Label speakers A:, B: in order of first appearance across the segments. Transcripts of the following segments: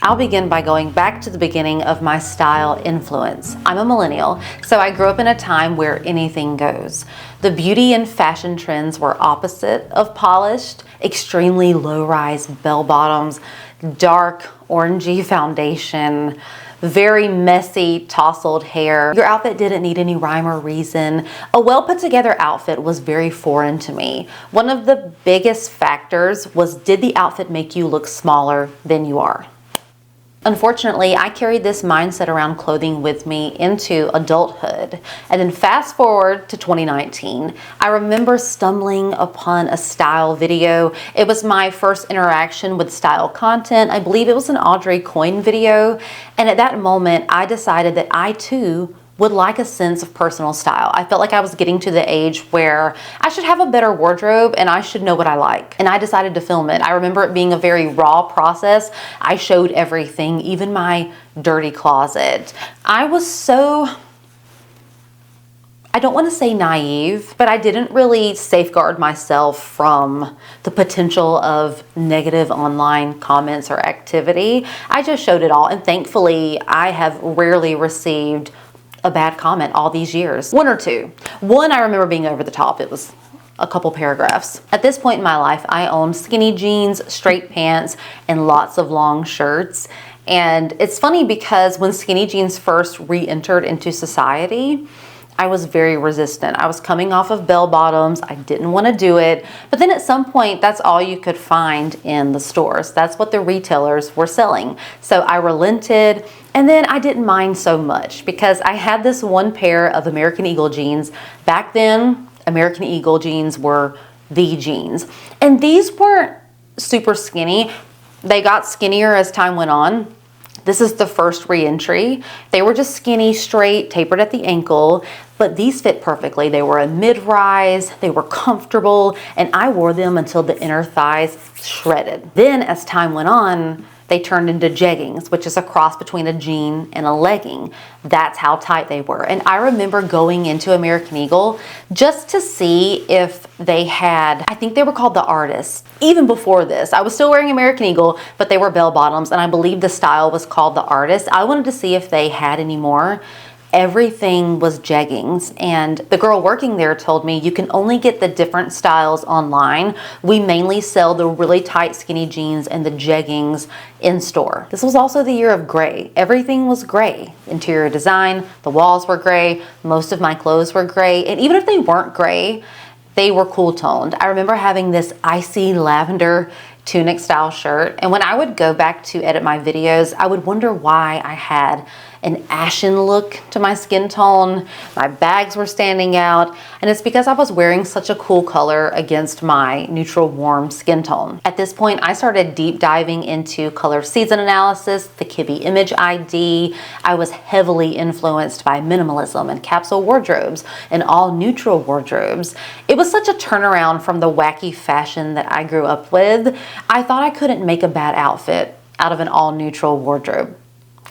A: I'll begin by going back to the beginning of my style influence. I'm a millennial, so I grew up in a time where anything goes. The beauty and fashion trends were opposite of polished, extremely low-rise bell bottoms, dark orangey foundation, very messy tousled hair. Your outfit didn't need any rhyme or reason. A well put together outfit was very foreign to me. One of the biggest factors was, did the outfit make you look smaller than you are? Unfortunately, I carried this mindset around clothing with me into adulthood. And then fast forward to 2019, I remember stumbling upon a style video. It was my first interaction with style content. I believe it was an Audrey Coyne video. And at that moment, I decided that I too would like a sense of personal style. I felt like I was getting to the age where I should have a better wardrobe and I should know what I like. And I decided to film it. I remember it being a very raw process. I showed everything, even my dirty closet. I was so, I don't want to say naive, but I didn't really safeguard myself from the potential of negative online comments or activity. I just showed it all, and thankfully I have rarely received a bad comment all these years. One or two. One, I remember being over the top. It was a couple paragraphs. At this point in my life, I owned skinny jeans, straight pants, and lots of long shirts. And it's funny because when skinny jeans first re-entered into society, I was very resistant. I was coming off of bell bottoms. I didn't want to do it. But then at some point, that's all you could find in the stores. That's what the retailers were selling. So I relented. And then I didn't mind so much because I had this one pair of American Eagle jeans. Back then, American Eagle jeans were the jeans. And these weren't super skinny. They got skinnier as time went on. This is the first re-entry. They were just skinny, straight, tapered at the ankle, but these fit perfectly. They were a mid-rise, they were comfortable, and I wore them until the inner thighs shredded. Then as time went on, they turned into jeggings, which is a cross between a jean and a legging. That's how tight they were. And I remember going into American Eagle just to see if they had, I think they were called the Artists. Even before this, I was still wearing American Eagle, but they were bell bottoms, and I believe the style was called the Artist. I wanted to see if they had any more. Everything was jeggings, and the girl working there told me you can only get the different styles online. We mainly sell the really tight skinny jeans and the jeggings in store. This was also the year of gray. Everything was gray. Interior design, the walls were gray, most of my clothes were gray, and even if they weren't gray, they were cool toned. I remember having this icy lavender tunic style shirt, and when I would go back to edit my videos, I would wonder why I had an ashen look to my skin tone. My bags were standing out, and it's because I was wearing such a cool color against my neutral warm skin tone. At this point, I started deep diving into color season analysis, the Kibbe Image ID. I was heavily influenced by minimalism and capsule wardrobes and all neutral wardrobes. It was such a turnaround from the wacky fashion that I grew up with. I thought I couldn't make a bad outfit out of an all neutral wardrobe.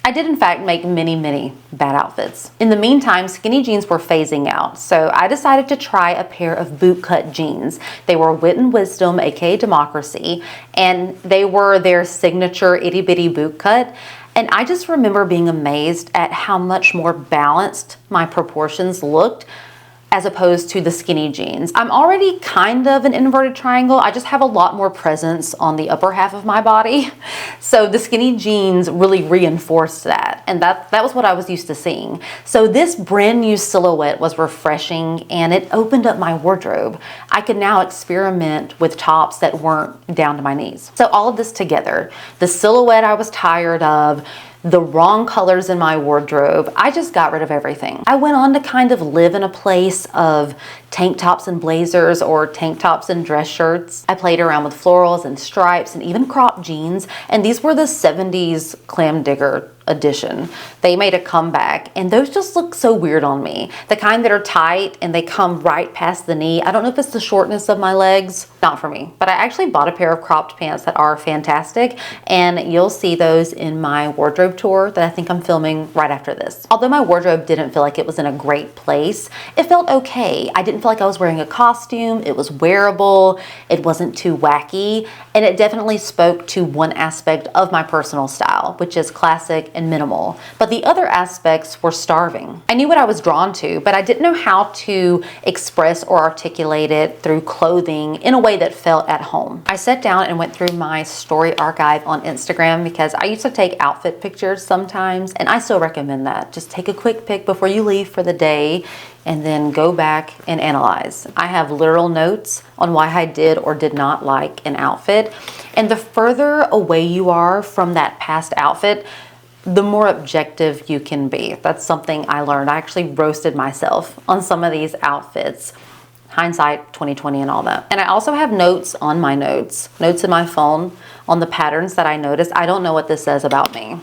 A: I did in fact make many bad outfits. In the meantime, skinny jeans were phasing out, so I decided to try a pair of bootcut jeans. They were Wit and Wisdom, aka Democracy, and they were their signature itty bitty boot cut. And I just remember being amazed at how much more balanced my proportions looked as opposed to the skinny jeans. I'm already kind of an inverted triangle. I just have a lot more presence on the upper half of my body. So the skinny jeans really reinforced that. And that was what I was used to seeing. So this brand new silhouette was refreshing, and it opened up my wardrobe. I could now experiment with tops that weren't down to my knees. So all of this together, the silhouette I was tired of, the wrong colors in my wardrobe, I just got rid of everything. I went on to kind of live in a place of tank tops and blazers or tank tops and dress shirts. I played around with florals and stripes and even crop jeans, and these were the 70s clam digger edition. They made a comeback, and those just look so weird on me. The kind that are tight and they come right past the knee. I don't know if it's the shortness of my legs. Not for me. But I actually bought a pair of cropped pants that are fantastic, and you'll see those in my wardrobe tour that I think I'm filming right after this. Although my wardrobe didn't feel like it was in a great place, it felt okay. I didn't feel like I was wearing a costume. It was wearable. It wasn't too wacky, and it definitely spoke to one aspect of my personal style, which is classic and minimal. But the other aspects were starving. I knew what I was drawn to, but I didn't know how to express or articulate it through clothing in a way that felt at home. I sat down and went through my story archive on Instagram because I used to take outfit pictures sometimes, and I still recommend that. Just take a quick pic before you leave for the day and then go back and analyze. I have literal notes on why I did or did not like an outfit. And the further away you are from that past outfit, the more objective you can be. That's something I learned. I actually roasted myself on some of these outfits. Hindsight 2020 and all that. And I also have notes on my notes in my phone on the patterns that I noticed. I don't know what this says about me.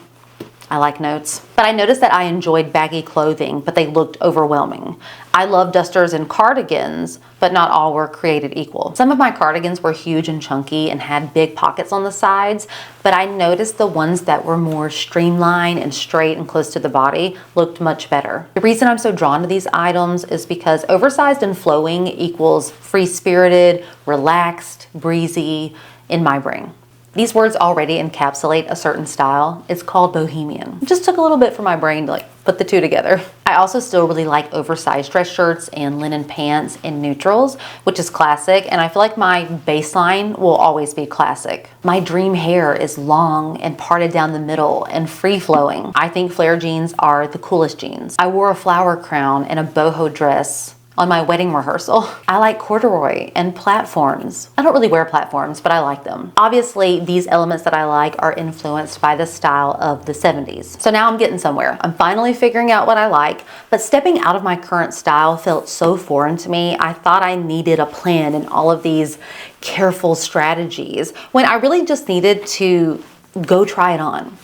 A: I like notes. But I noticed that I enjoyed baggy clothing, but they looked overwhelming. I love dusters and cardigans, but not all were created equal. Some of my cardigans were huge and chunky and had big pockets on the sides, but I noticed the ones that were more streamlined and straight and close to the body looked much better. The reason I'm so drawn to these items is because oversized and flowing equals free-spirited, relaxed, breezy in my brain. These words already encapsulate a certain style. It's called bohemian. It just took a little bit for my brain to put the two together. I also still really like oversized dress shirts and linen pants in neutrals, which is classic, and I feel like my baseline will always be classic. My dream hair is long and parted down the middle and free-flowing. I think flare jeans are the coolest jeans. I wore a flower crown and a boho dress on my wedding rehearsal. I like corduroy and platforms. I don't really wear platforms, but I like them. Obviously, these elements that I like are influenced by the style of the 70s. So now I'm getting somewhere. I'm finally figuring out what I like, but stepping out of my current style felt so foreign to me. I thought I needed a plan and all of these careful strategies when I really just needed to go try it on.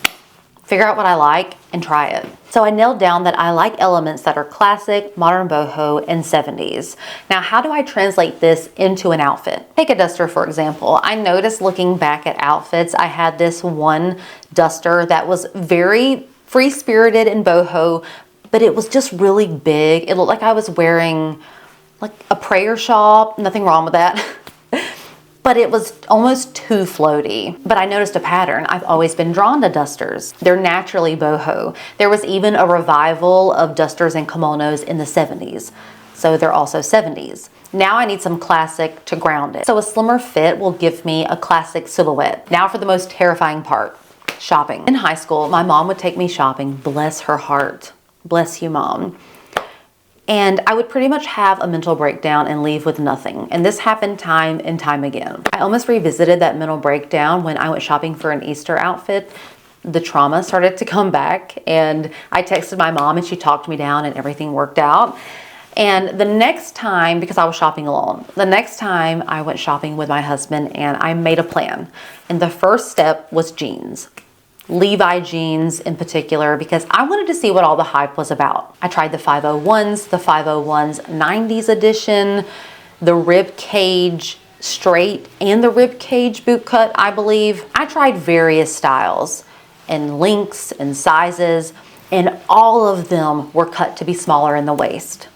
A: Figure out what I like and try it. So I nailed down that I like elements that are classic, modern boho, and 70s. Now, how do I translate this into an outfit? Take a duster, for example. I noticed looking back at outfits, I had this one duster that was very free-spirited and boho, but it was just really big. It looked like I was wearing like a prayer shawl. Nothing wrong with that. But it was almost too floaty. But I noticed a pattern. I've always been drawn to dusters. They're naturally boho. There was even a revival of dusters and kimonos in the 70s. So they're also 70s. Now I need some classic to ground it. So a slimmer fit will give me a classic silhouette. Now for the most terrifying part, shopping. In high school, my mom would take me shopping, bless her heart. Bless you, Mom. And I would pretty much have a mental breakdown and leave with nothing. And this happened time and time again. I almost revisited that mental breakdown when I went shopping for an Easter outfit. The trauma started to come back, and I texted my mom and she talked me down and everything worked out. And the next time, because I was shopping alone, the next time I went shopping with my husband and I made a plan. And the first step was jeans. Levi jeans in particular, because I wanted to see what all the hype was about. I tried the 501s, the 501s 90s edition, the rib cage straight, and the rib cage boot cut, I believe. I tried various styles and lengths and sizes, and all of them were cut to be smaller in the waist,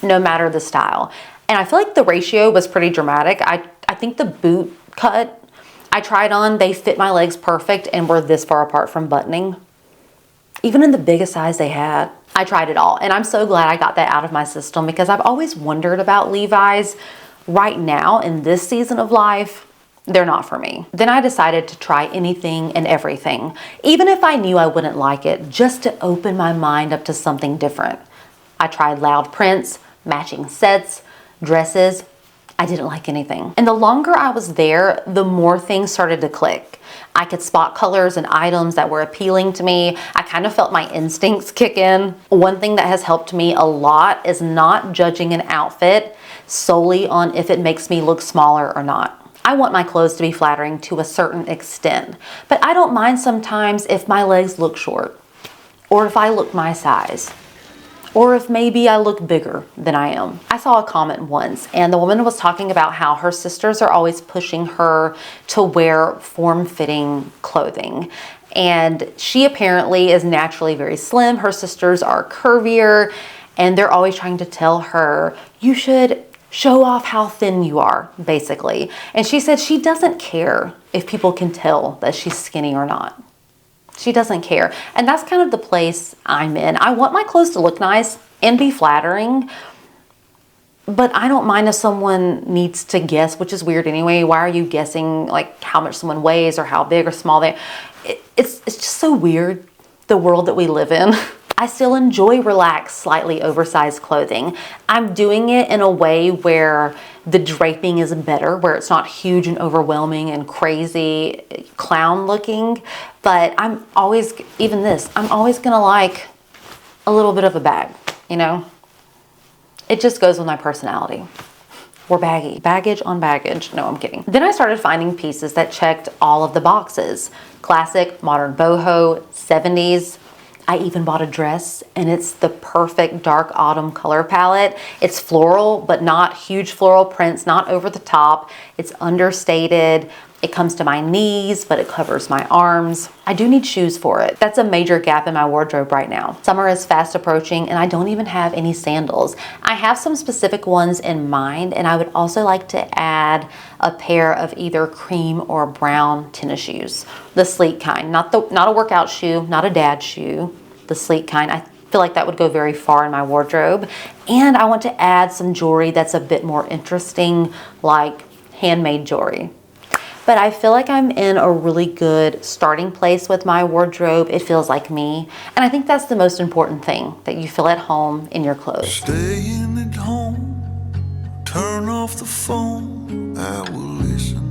A: no matter the style. And I feel like the ratio was pretty dramatic. I think the boot cut I tried on, they fit my legs perfect and were this far apart from buttoning. Even in the biggest size they had. I tried it all, and I'm so glad I got that out of my system because I've always wondered about Levi's. Right now, in this season of life, they're not for me. Then I decided to try anything and everything, even if I knew I wouldn't like it, just to open my mind up to something different. I tried loud prints, matching sets, dresses. I didn't like anything. And the longer I was there, the more things started to click. I could spot colors and items that were appealing to me. I kind of felt my instincts kick in. One thing that has helped me a lot is not judging an outfit solely on if it makes me look smaller or not. I want my clothes to be flattering to a certain extent, but I don't mind sometimes if my legs look short. or if I look my size, or if maybe I look bigger than I am. I saw a comment once, and the woman was talking about how her sisters are always pushing her to wear form-fitting clothing. And she apparently is naturally very slim. Her sisters are curvier, and they're always trying to tell her, you should show off how thin you are, basically. And she said she doesn't care if people can tell that she's skinny or not. She doesn't care. And that's kind of the place I'm in. I want my clothes to look nice and be flattering, but I don't mind if someone needs to guess, which is weird anyway. Why are you guessing like how much someone weighs or how big or small they are? It's just so weird, the world that we live in. I still enjoy relaxed, slightly oversized clothing. I'm doing it in a way where the draping is better, where it's not huge and overwhelming and crazy clown looking, but I'm always, even this, I'm always gonna like a little bit of a bag, you know? It just goes with my personality. We're baggy. Baggage on baggage. No, I'm kidding. Then I started finding pieces that checked all of the boxes. Classic, modern boho, 70s. I even bought a dress, and it's the perfect dark autumn color palette. It's floral, but not huge floral prints, not over the top. It's understated. It comes to my knees, but it covers my arms. I do need shoes for it. That's a major gap in my wardrobe right now. Summer is fast approaching, and I don't even have any sandals. I have some specific ones in mind, and I would also like to add a pair of either cream or brown tennis shoes. The sleek kind, not a workout shoe, not a dad shoe, the sleek kind. I feel like that would go very far in my wardrobe. And I want to add some jewelry that's a bit more interesting, like handmade jewelry. But I feel like I'm in a really good starting place with my wardrobe. It feels like me. And I think that's the most important thing, that you feel at home in your clothes.
B: Staying at home, turn off the phone, I will listen